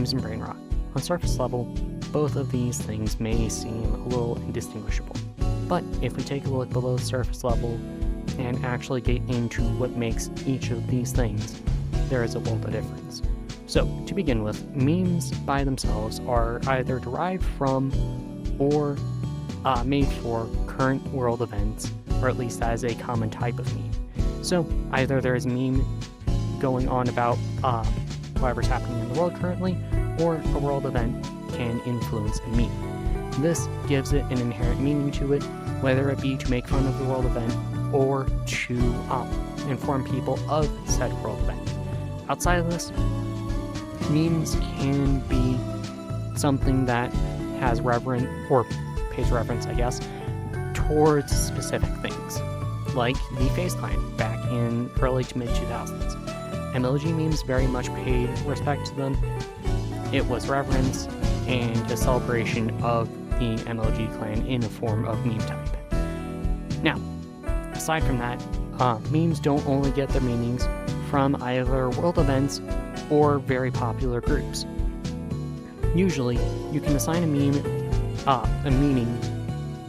memes and brain rot. On surface level, both of these things may seem a little indistinguishable. But if we take a look below the surface level and actually get into what makes each of these things, there is a world of difference. So, to begin with, memes by themselves are either derived from or made for current world events, or at least as a common type of meme. So, either there is a meme going on about whatever's happening in the world currently, or a world event can influence a meme. This gives it an inherent meaning to it, whether it be to make fun of the world event or to inform people of said world event. Outside of this, memes can be something that has pays reference, I guess, towards specific things, like the Face Clan back in early to mid 2000s. MLG memes very much paid respect to them. It was reverence and a celebration of the MLG clan in a form of meme type. Now, aside from that, memes don't only get their meanings from either world events or very popular groups. Usually, you can assign a meme a meaning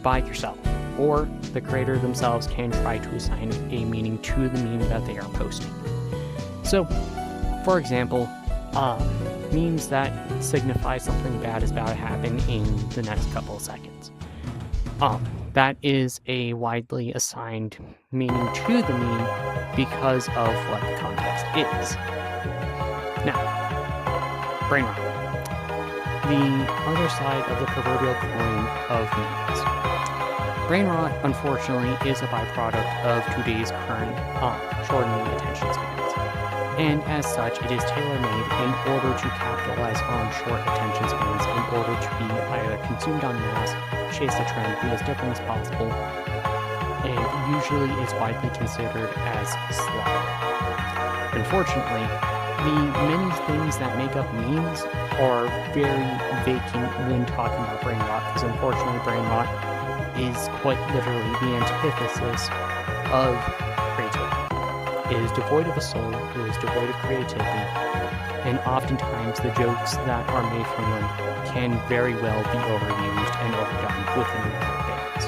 by yourself, or the creator themselves can try to assign a meaning to the meme that they are posting. So, for example, memes that signify something bad is about to happen in the next couple of seconds. That is a widely assigned meaning to the meme because of what the context is. Now, brain rot. The other side of the proverbial coin of memes. Brain rot, unfortunately, is a byproduct of today's current shortening attention spans. And as such, it is tailor-made in order to capitalize on short attention spans in order to be either consumed en masse, chase a trend, be as different as possible, and usually is widely considered as slop. Unfortunately, the many things that make up memes are very vacant when talking about brain rot, because unfortunately brain rot is quite literally the antithesis of creativity. It is devoid of a soul, it is devoid of creativity, and oftentimes the jokes that are made from them can very well be overused and overdone within their bands.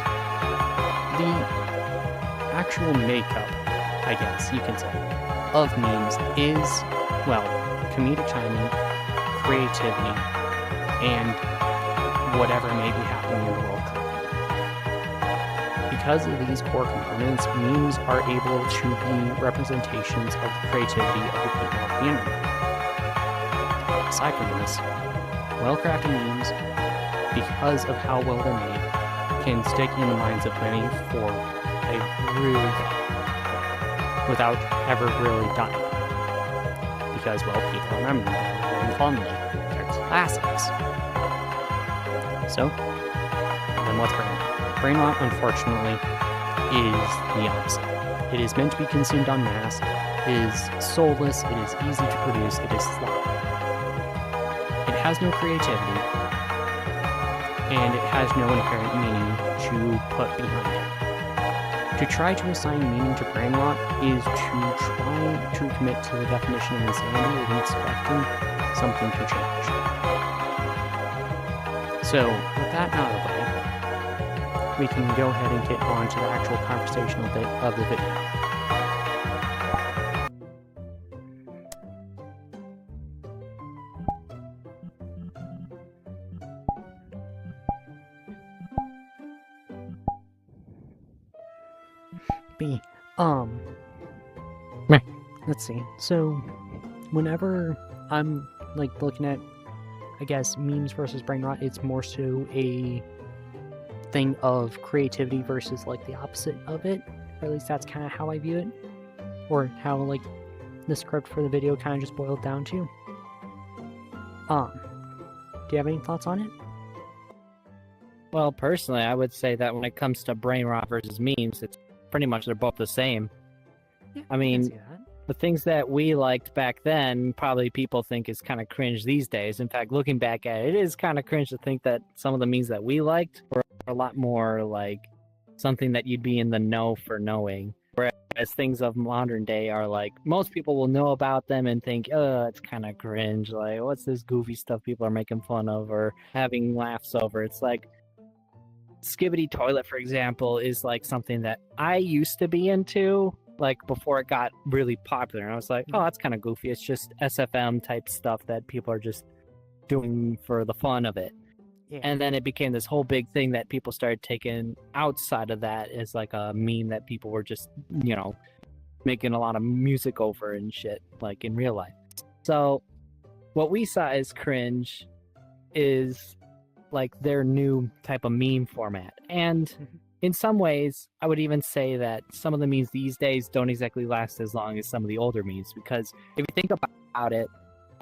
The actual makeup, I guess you can say, of memes is, well, comedic timing, creativity, and whatever may be happening in the world currently. Because of these core components, memes are able to be representations of the creativity of the people of the internet. Aside from this, well-crafted memes, because of how well they're made, can stick in the minds of many for a really without ever really dying. Because, well, people remember them very fondly. They're classics. So, then what's brain rot? Brain rot, unfortunately, is the opposite. It is meant to be consumed en masse, it is soulless, it is easy to produce, it is slop. It has no creativity, and it has no inherent meaning to put behind it. To try to assign meaning to brain rot is to try to commit to the definition of insanity and expecting something to change. So, with that out of the way, we can go ahead and get on to the actual conversational bit of the video. Let's see. So, whenever I'm looking at, I guess, memes versus brain rot, it's more so a thing of creativity versus the opposite of it, or at least that's kind of how I view it, or how the script for the video kind of just boiled down to. Do you have any thoughts on it? Well, personally, I would say that when it comes to brain rot versus memes, it's pretty much they're both the same. Yeah, I mean, the things that we liked back then, probably people think is kind of cringe these days. In fact, looking back at it, it is kind of cringe to think that some of the memes that we liked were a lot more like something that you'd be in the know for knowing. Whereas as things of modern day are like, most people will know about them and think, oh, it's kind of cringe. Like, what's this goofy stuff people are making fun of or having laughs over? It's like, Skibbity Toilet, for example, is like something that I used to be into, like before it got really popular. And I was like, oh, that's kind of goofy. It's just SFM type stuff that people are just doing for the fun of it. Yeah. And then it became this whole big thing that people started taking outside of that as like a meme that people were just, you know, making a lot of music over and shit, like in real life. So what we saw as cringe is like their new type of meme format. And in some ways, I would even say that some of the memes these days don't exactly last as long as some of the older memes, because if you think about it,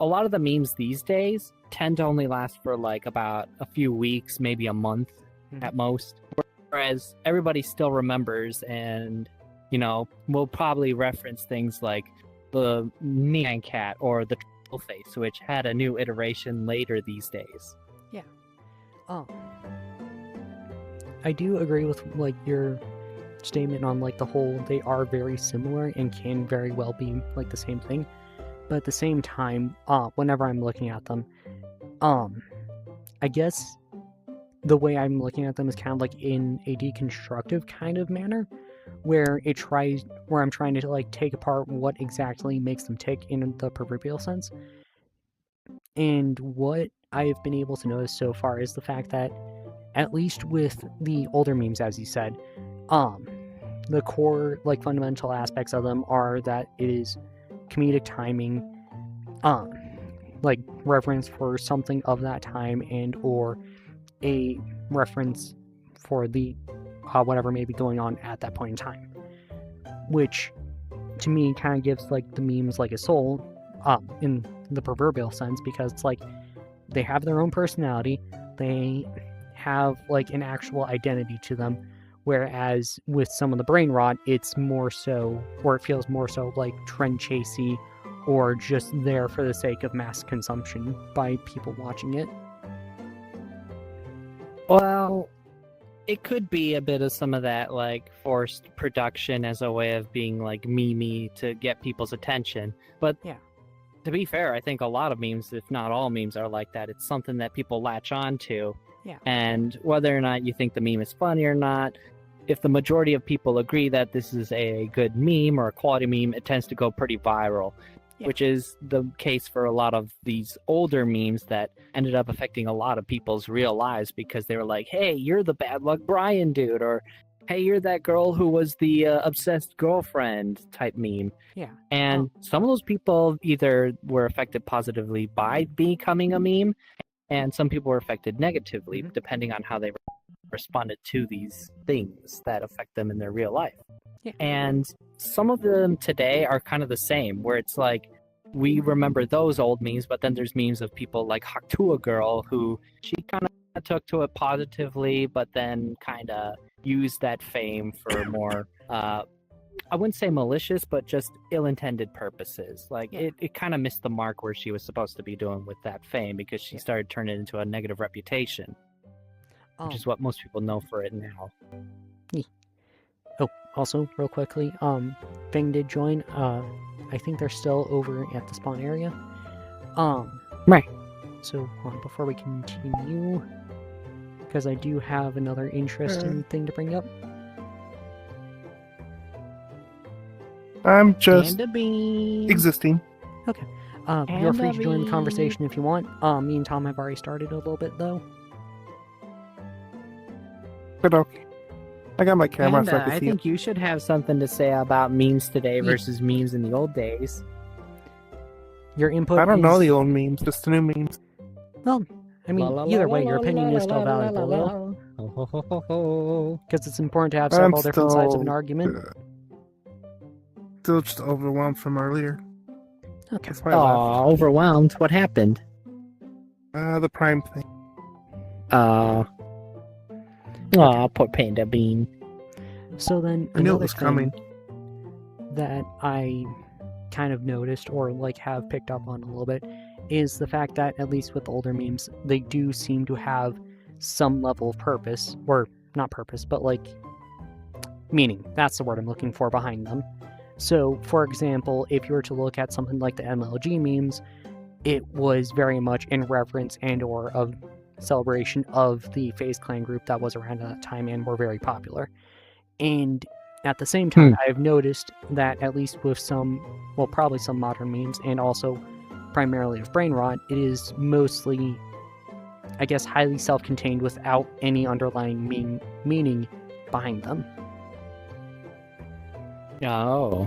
a lot of the memes these days tend to only last for like about a few weeks, maybe a month at most. Whereas everybody still remembers and, you know, will probably reference things like the Nyan Cat or the Troll Face, which had a new iteration later these days. Yeah. I do agree with like your statement on like the whole they are very similar and can very well be like the same thing. But at the same time, whenever I'm looking at them, I guess the way I'm looking at them is kind of like in a deconstructive kind of manner, where I'm trying to like take apart what exactly makes them tick in the proverbial sense. And what I've been able to notice so far is the fact that, at least with the older memes, as you said, the core like fundamental aspects of them are that it is comedic timing, like reference for something of that time, and or a reference for the whatever may be going on at that point in time, which to me kind of gives like the memes like a soul, in the proverbial sense, because it's like they have their own personality, they have like an actual identity to them. Whereas with some of the brain rot, it's more so, or it feels more so like trend chasey, or just there for the sake of mass consumption by people watching it. Well, it could be a bit of some of that like forced production as a way of being like memey to get people's attention. But yeah, to be fair, I think a lot of memes, if not all memes, are like that. It's something that people latch on to. Yeah. And whether or not you think the meme is funny or not, if the majority of people agree that this is a good meme or a quality meme, it tends to go pretty viral, which is the case for a lot of these older memes that ended up affecting a lot of people's real lives, because they were like, hey, you're the Bad Luck Brian dude, or hey, you're that girl who was the obsessed girlfriend type meme. Yeah. And some of those people either were affected positively by becoming a meme, and some people were affected negatively, depending on how they responded to these things that affect them in their real life. Yeah. And some of them today are kind of the same, where it's like we remember those old memes, but then there's memes of people like Haktua Girl, who she kind of took to it positively, but then kind of used that fame for more I wouldn't say malicious, but just ill-intended purposes. Like it kind of missed the mark where she was supposed to be doing with that fame, because she started turning it into a negative reputation, which is what most people know for it now. Oh, also, real quickly, Bing did join. I think they're still over at the spawn area. Right. So, before we continue, because I do have another interesting thing to bring up. I'm just existing. Okay. You're free to join the conversation if you want. Me and Tom have already started a little bit, though. But okay. I got my camera so I can I see think you should have something to say about memes today versus memes in the old days. Your input I don't know the old memes, just the new memes. Well, I mean, either way, your opinion is still valuable, though. Because it's important to have several different sides of an argument. Still just overwhelmed from earlier. Okay. Oh, overwhelmed? What happened? The Prime thing. Poor Panda Bean. So then, I knew it was coming. That I kind of noticed, or like have picked up on a little bit, is the fact that, at least with older memes, they do seem to have some level of purpose, or not purpose, but like meaning. That's the word I'm looking for behind them. So, for example, if you were to look at something like the MLG memes, it was very much in reverence and or of celebration of the FaZe Clan group that was around at that time and were very popular. And at the same time, I've noticed that at least with some, well, probably some modern memes and also primarily of brain rot, it is mostly, I guess, highly self-contained without any underlying meaning behind them. Oh,